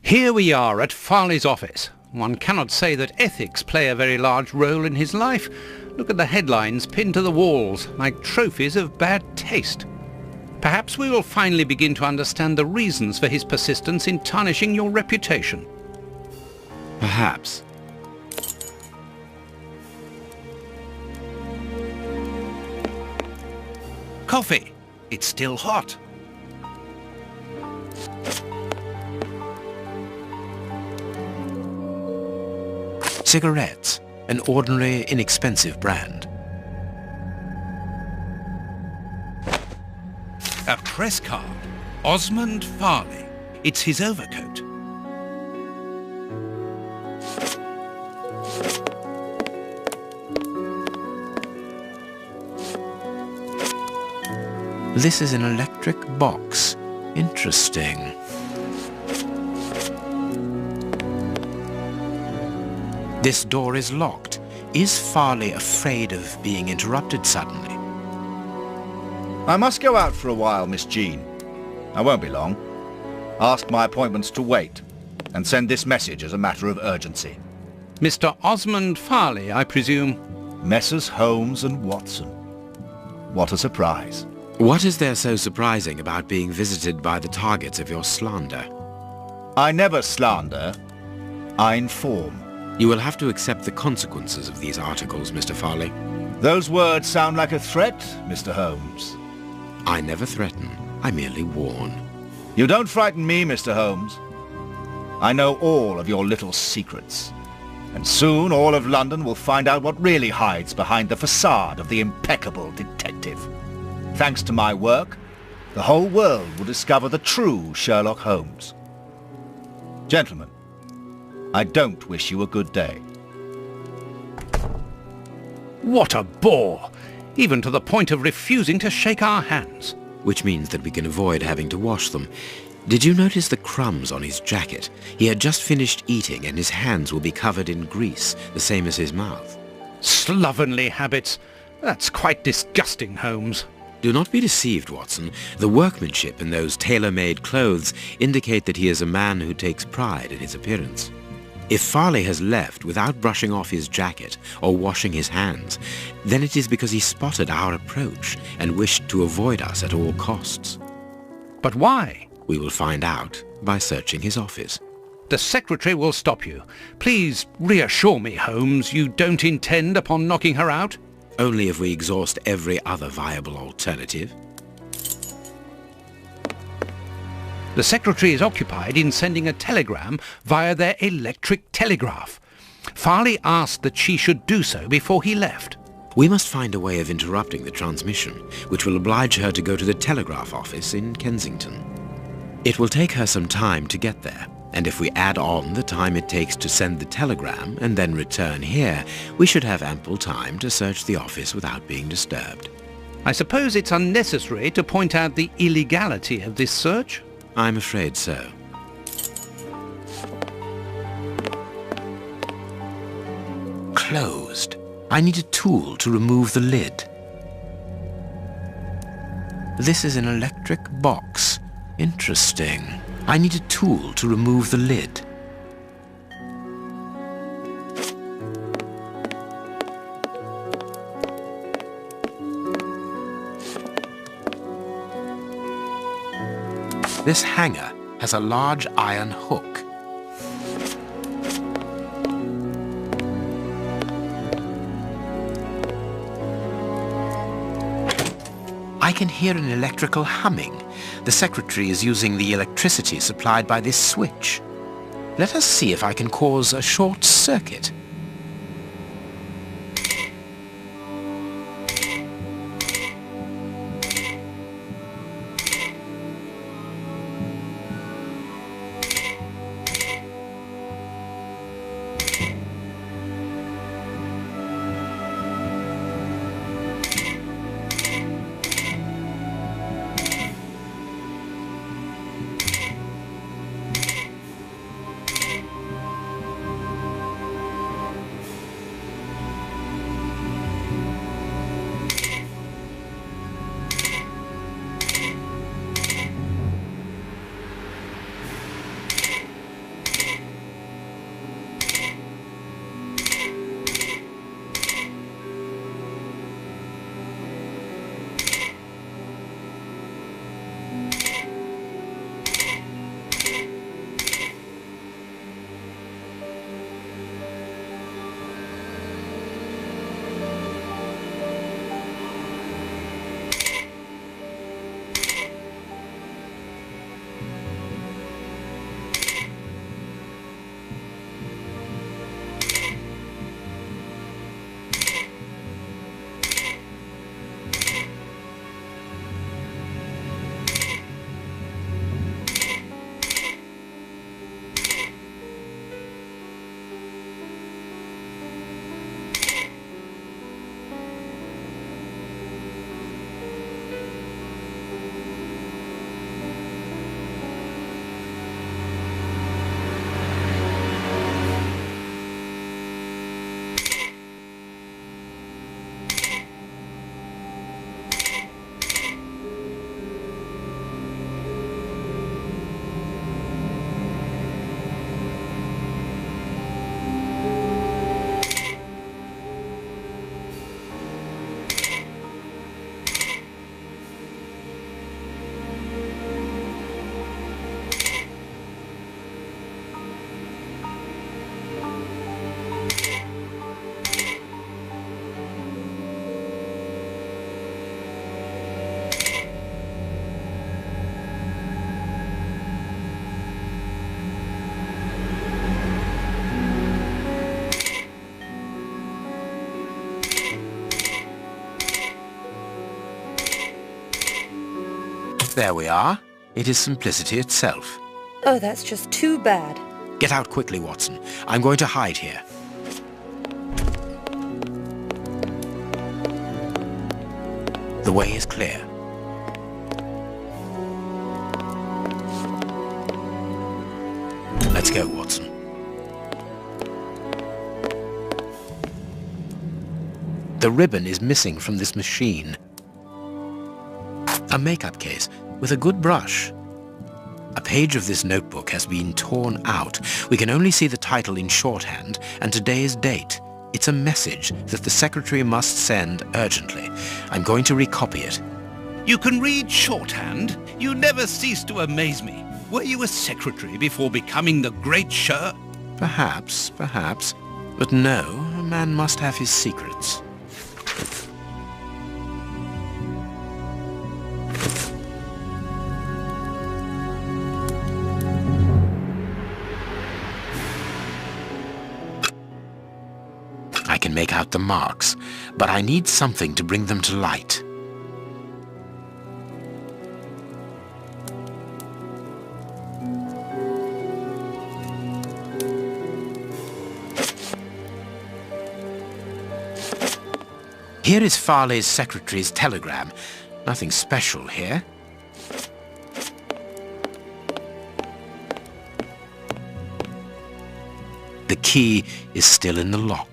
Here we are at Farley's office. One cannot say that ethics play a very large role in his life. Look at the headlines pinned to the walls, like trophies of bad taste. Perhaps we will finally begin to understand the reasons for his persistence in tarnishing your reputation. Perhaps. Coffee. It's still hot. Cigarettes, an ordinary, inexpensive brand. A press card. Osmond Farley. It's his overcoat. This is an electric box. Interesting. This door is locked. Is Farley afraid of being interrupted suddenly? I must go out for a while, Miss Jean. I won't be long. Ask my appointments to wait, and send this message as a matter of urgency. Mr. Osmond Farley, I presume? Messrs. Holmes and Watson. What a surprise. What is there so surprising about being visited by the targets of your slander? I never slander. I inform. You will have to accept the consequences of these articles, Mr. Farley. Those words sound like a threat, Mr. Holmes. I never threaten. I merely warn. You don't frighten me, Mr. Holmes. I know all of your little secrets. And soon all of London will find out what really hides behind the facade of the impeccable detective. Thanks to my work, the whole world will discover the true Sherlock Holmes. Gentlemen, I don't wish you a good day. What a bore! Even to the point of refusing to shake our hands. Which means that we can avoid having to wash them. Did you notice the crumbs on his jacket? He had just finished eating and his hands will be covered in grease, the same as his mouth. Slovenly habits. That's quite disgusting, Holmes. Do not be deceived, Watson. The workmanship in those tailor-made clothes indicate that he is a man who takes pride in his appearance. If Farley has left without brushing off his jacket or washing his hands, then it is because he spotted our approach and wished to avoid us at all costs. But why? We will find out by searching his office. The secretary will stop you. Please reassure me, Holmes, you don't intend upon knocking her out? Only if we exhaust every other viable alternative. The secretary is occupied in sending a telegram via their electric telegraph. Farley asked that she should do so before he left. We must find a way of interrupting the transmission, which will oblige her to go to the telegraph office in Kensington. It will take her some time to get there, and if we add on the time it takes to send the telegram and then return here, we should have ample time to search the office without being disturbed. I suppose it's unnecessary to point out the illegality of this search? I'm afraid so. Closed. I need a tool to remove the lid. This is an electric box. Interesting. I need a tool to remove the lid. This hanger has a large iron hook. I can hear an electrical humming. The secretary is using the electricity supplied by this switch. Let us see if I can cause a short circuit. There we are. It is simplicity itself. Oh, that's just too bad. Get out quickly, Watson. I'm going to hide here. The way is clear. Let's go, Watson. The ribbon is missing from this machine. A makeup case with a good brush. A page of this notebook has been torn out. We can only see the title in shorthand and today's date. It's a message that the secretary must send urgently. I'm going to recopy it. You can read shorthand? You never cease to amaze me. Were you a secretary before becoming the great Sher? Perhaps. But no, a man must have his secrets. I can make out the marks, but I need something to bring them to light. Here is Farley's secretary's telegram. Nothing special here. The key is still in the lock.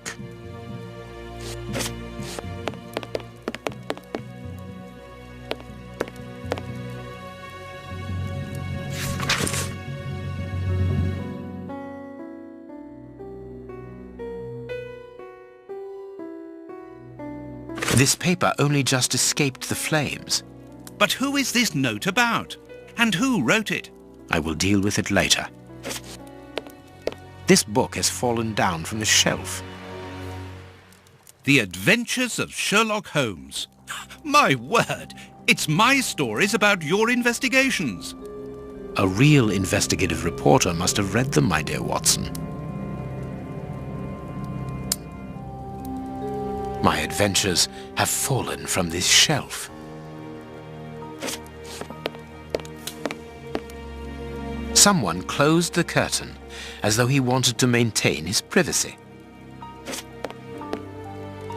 This paper only just escaped the flames. But who is this note about? And who wrote it? I will deal with it later. This book has fallen down from the shelf. The Adventures of Sherlock Holmes. My word! It's my stories about your investigations. A real investigative reporter must have read them, my dear Watson. My adventures have fallen from this shelf. Someone closed the curtain as though he wanted to maintain his privacy.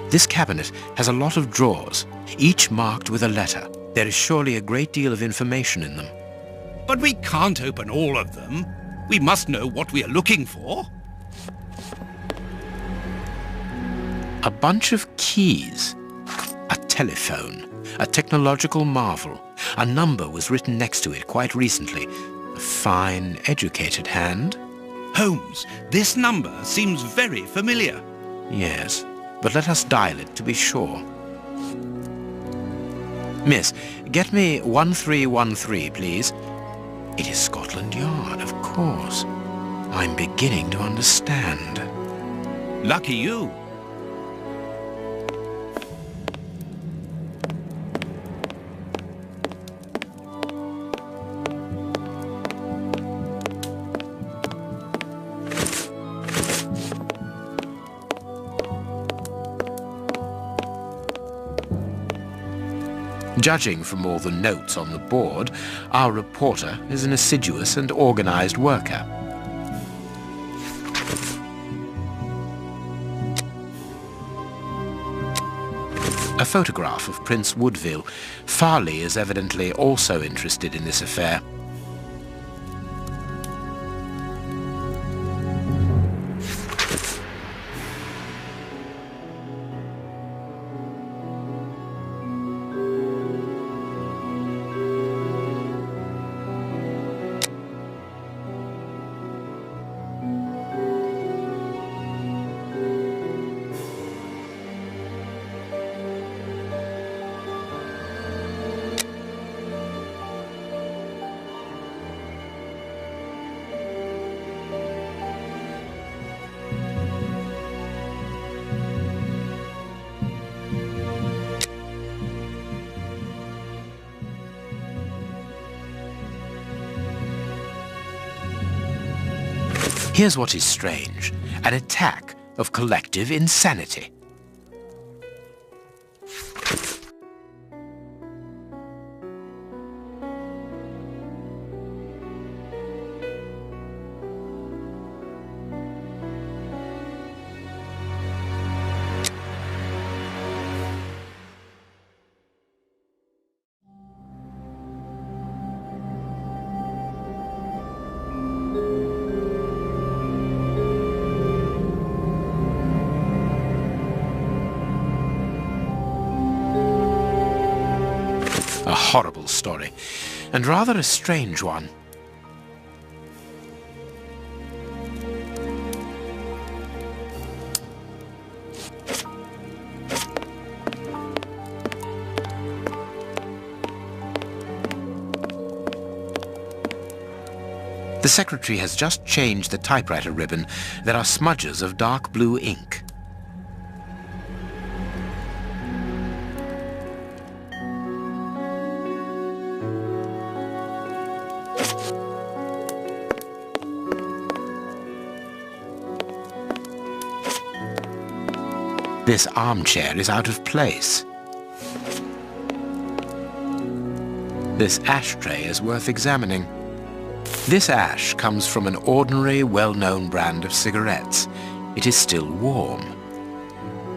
This cabinet has a lot of drawers, each marked with a letter. There is surely a great deal of information in them. But we can't open all of them. We must know what we are looking for. A bunch of keys, a telephone, a technological marvel. A number was written next to it quite recently. A fine, educated hand. Holmes, this number seems very familiar. Yes, but let us dial it to be sure. Miss, get me 1313, please. It is Scotland Yard, of course. I'm beginning to understand. Lucky you. Judging from all the notes on the board, our reporter is an assiduous and organized worker. A photograph of Prince Woodville. Farley is evidently also interested in this affair. Here's what is strange, an attack of collective insanity. horrible story, and rather a strange one. The secretary has just changed the typewriter ribbon. There are smudges of dark blue ink. This armchair is out of place. This ashtray is worth examining. This ash comes from an ordinary, well-known brand of cigarettes. It is still warm.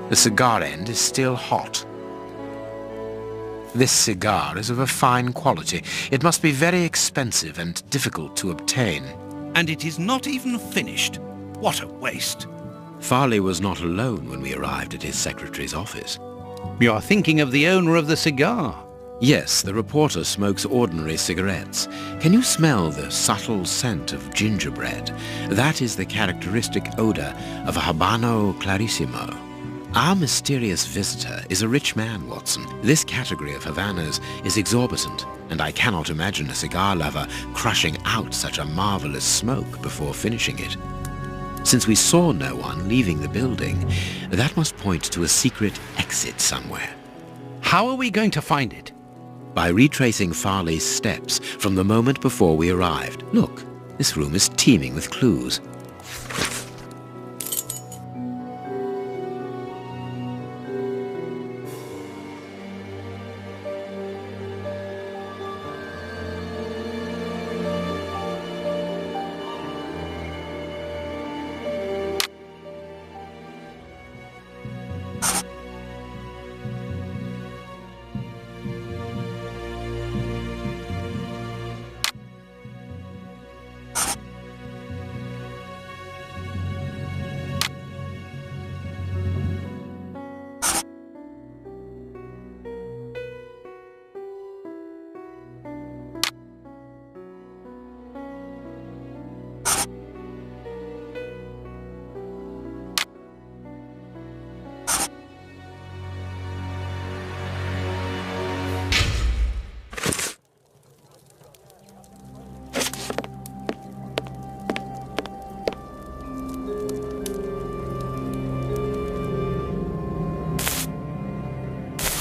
The cigar end is still hot. This cigar is of a fine quality. It must be very expensive and difficult to obtain. And it is not even finished. What a waste. Farley was not alone when we arrived at his secretary's office. You are thinking of the owner of the cigar. Yes, the reporter smokes ordinary cigarettes. Can you smell the subtle scent of gingerbread? That is the characteristic odor of a Habano Clarissimo. Our mysterious visitor is a rich man, Watson. This category of Havanas is exorbitant, and I cannot imagine a cigar lover crushing out such a marvelous smoke before finishing it. Since we saw no one leaving the building, that must point to a secret exit somewhere. How are we going to find it? By retracing Farley's steps from the moment before we arrived. Look, this room is teeming with clues.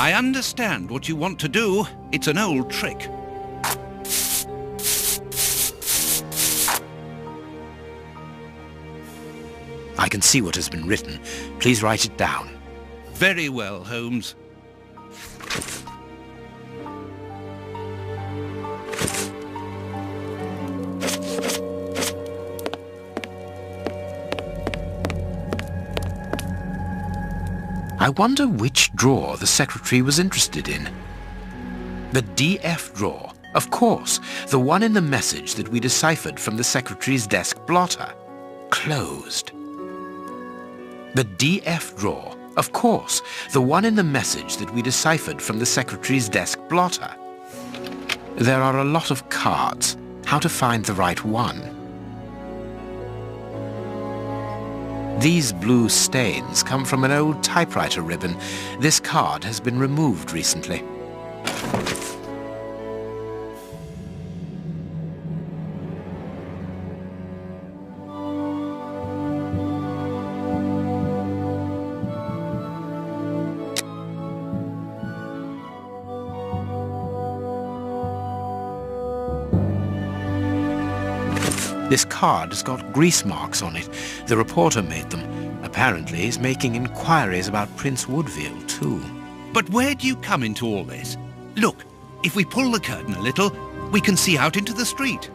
I understand what you want to do. It's an old trick. I can see what has been written. Please write it down. Very well, Holmes. I wonder which drawer the secretary was interested in. The DF drawer, of course, the one in the message that we deciphered from the secretary's desk blotter. Closed. The DF drawer, of course, the one in the message that we deciphered from the secretary's desk blotter. There are a lot of cards. How to find the right one? These blue stains come from an old typewriter ribbon. This card has been removed recently. This card has got grease marks on it. The reporter made them. Apparently he's making inquiries about Prince Woodville, too. But where do you come into all this? Look, if we pull the curtain a little, we can see out into the street.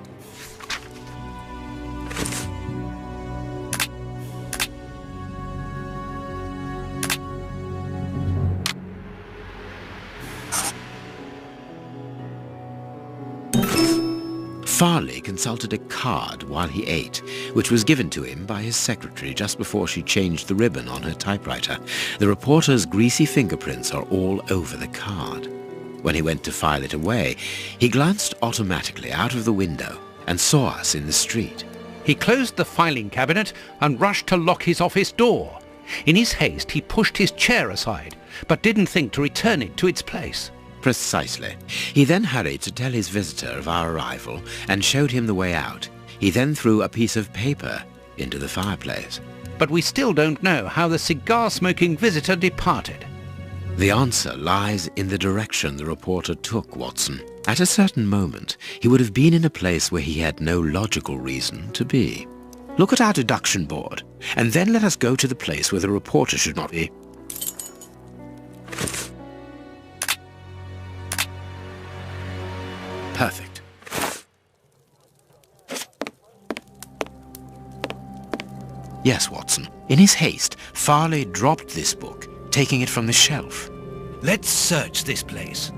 Farley consulted a card while he ate, which was given to him by his secretary just before she changed the ribbon on her typewriter. The reporter's greasy fingerprints are all over the card. When he went to file it away, he glanced automatically out of the window and saw us in the street. He closed the filing cabinet and rushed to lock his office door. In his haste, he pushed his chair aside, but didn't think to return it to its place. Precisely. He then hurried to tell his visitor of our arrival and showed him the way out. He then threw a piece of paper into the fireplace. But we still don't know how the cigar-smoking visitor departed. The answer lies in the direction the reporter took, Watson. At a certain moment, he would have been in a place where he had no logical reason to be. Look at our deduction board, and then let us go to the place where the reporter should not be. Perfect. Yes, Watson. In his haste, Farley dropped this book, taking it from the shelf. Let's search this place.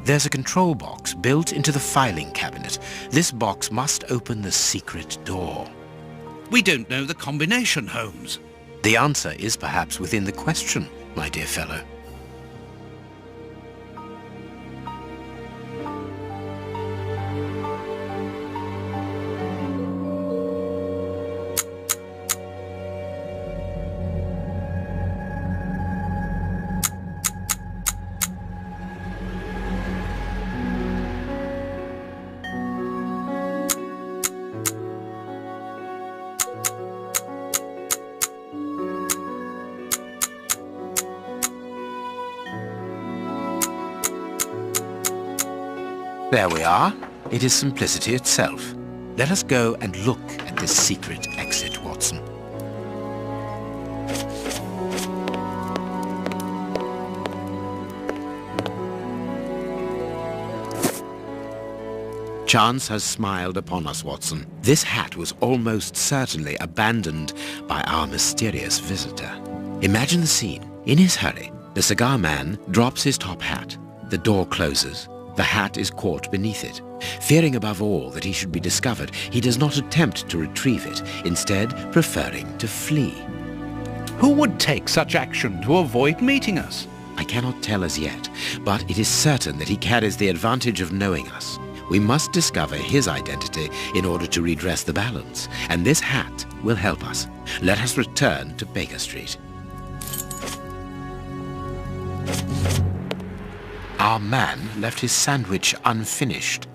There's a control box built into the filing cabinet. This box must open the secret door. We don't know the combination, Holmes. The answer is perhaps within the question, my dear fellow. There we are. It is simplicity itself. Let us go and look at this secret exit, Watson. Chance has smiled upon us, Watson. This hat was almost certainly abandoned by our mysterious visitor. Imagine the scene. In his hurry, the cigar man drops his top hat. The door closes. The hat is caught beneath it. Fearing above all that he should be discovered, he does not attempt to retrieve it, instead preferring to flee. Who would take such action to avoid meeting us? I cannot tell as yet, but it is certain that he carries the advantage of knowing us. We must discover his identity in order to redress the balance, and this hat will help us. Let us return to Baker Street. Our man left his sandwich unfinished.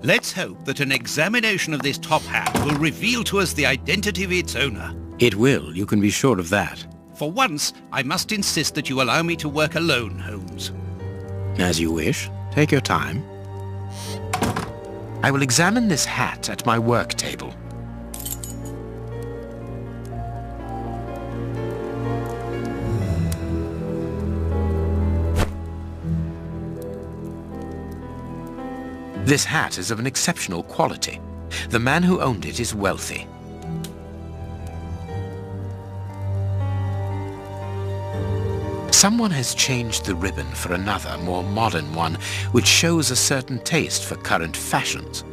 Let's hope that an examination of this top hat will reveal to us the identity of its owner. It will, you can be sure of that. For once, I must insist that you allow me to work alone, Holmes. As you wish. Take your time. I will examine this hat at my work table. This hat is of an exceptional quality. The man who owned it is wealthy. Someone has changed the ribbon for another, more modern one, which shows a certain taste for current fashions.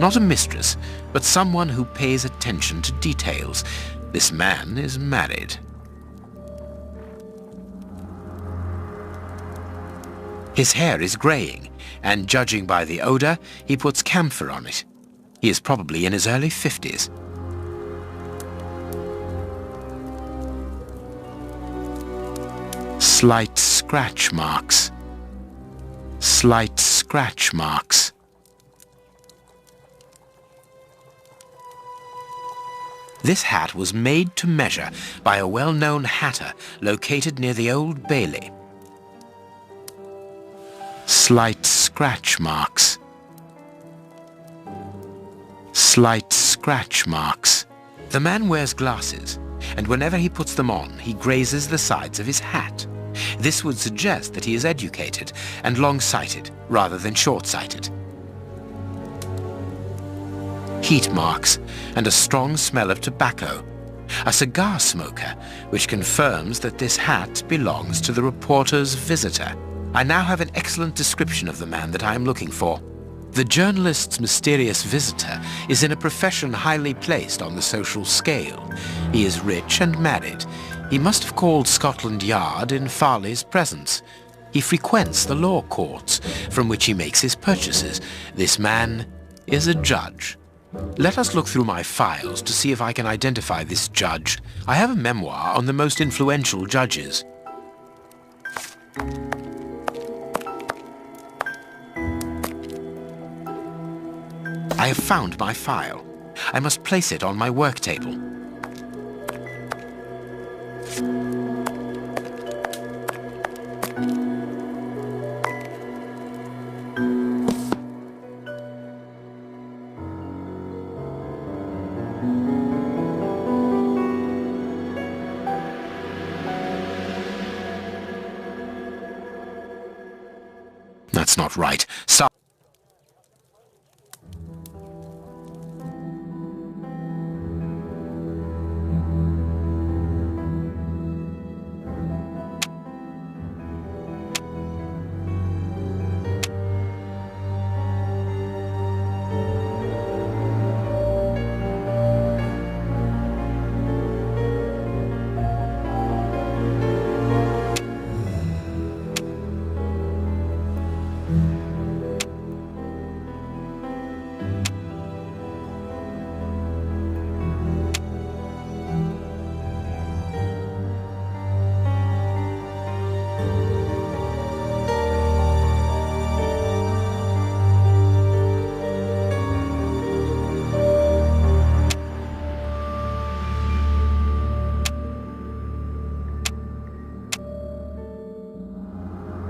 Not a mistress, but someone who pays attention to details. This man is married. His hair is graying, and judging by the odor, he puts camphor on it. He is probably in his early 50s. Slight scratch marks. Slight scratch marks. This hat was made to measure by a well-known hatter located near the Old Bailey. Slight scratch marks. Slight scratch marks. The man wears glasses, and whenever he puts them on, he grazes the sides of his hat. This would suggest that he is educated and long-sighted rather than short-sighted. heat marks, and a strong smell of tobacco. A cigar smoker, which confirms that this hat belongs to the reporter's visitor. I now have an excellent description of the man that I am looking for. The journalist's mysterious visitor is in a profession highly placed on the social scale. He is rich and married. He must have called Scotland Yard in Farley's presence. He frequents the law courts, from which he makes his purchases. This man is a judge. Let us look through my files to see if I can identify this judge. I have a memoir on the most influential judges. I have found my file. I must place it on my work table. That's not right.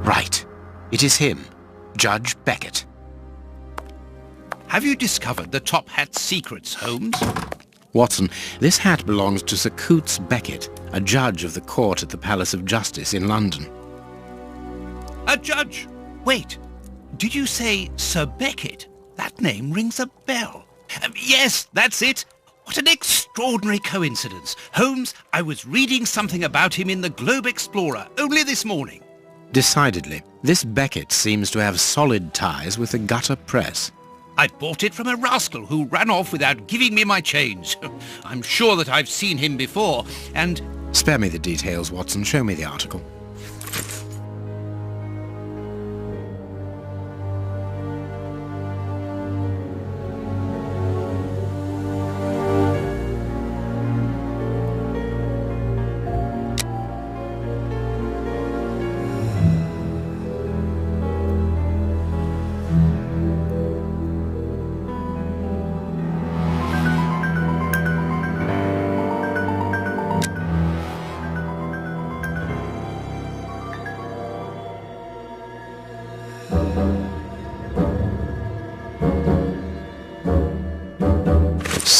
Right. It is him, Judge Beckett. Have you discovered the top hat's secrets, Holmes? Watson, this hat belongs to Sir Coots Beckett, a judge of the court at the Palace of Justice in London. A judge? Wait, did you say Sir Beckett? That name rings a bell. Yes, that's it. What an extraordinary coincidence. Holmes, I was reading something about him in the Globe Explorer only this morning. Decidedly, this Beckett seems to have solid ties with the gutter press. I bought it from a rascal who ran off without giving me my change. I'm sure that I've seen him before, and... Spare me the details, Watson. Show me the article.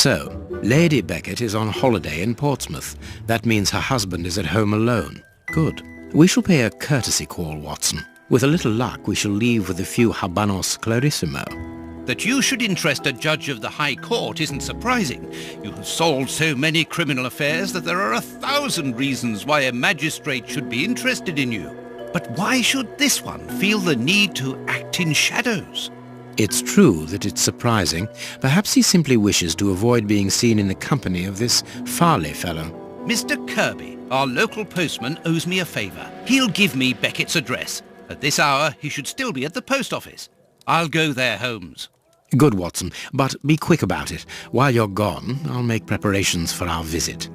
So, Lady Beckett is on holiday in Portsmouth. That means her husband is at home alone. Good. We shall pay a courtesy call, Watson. With a little luck, we shall leave with a few habanos clarissimo. That you should interest a judge of the High Court isn't surprising. You have solved so many criminal affairs that there are 1,000 reasons why a magistrate should be interested in you. But why should this one feel the need to act in shadows? It's true that it's surprising. Perhaps he simply wishes to avoid being seen in the company of this Farley fellow. Mr. Kirby, our local postman, owes me a favour. He'll give me Beckett's address. At this hour, he should still be at the post office. I'll go there, Holmes. Good, Watson, but be quick about it. While you're gone, I'll make preparations for our visit.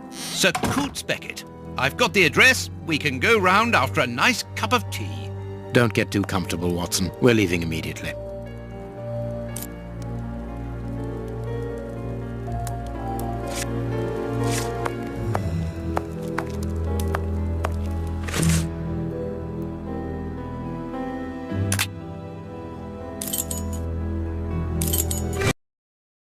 Sir Coots Beckett. I've got the address. We can go round after a nice cup of tea. Don't get too comfortable, Watson. We're leaving immediately.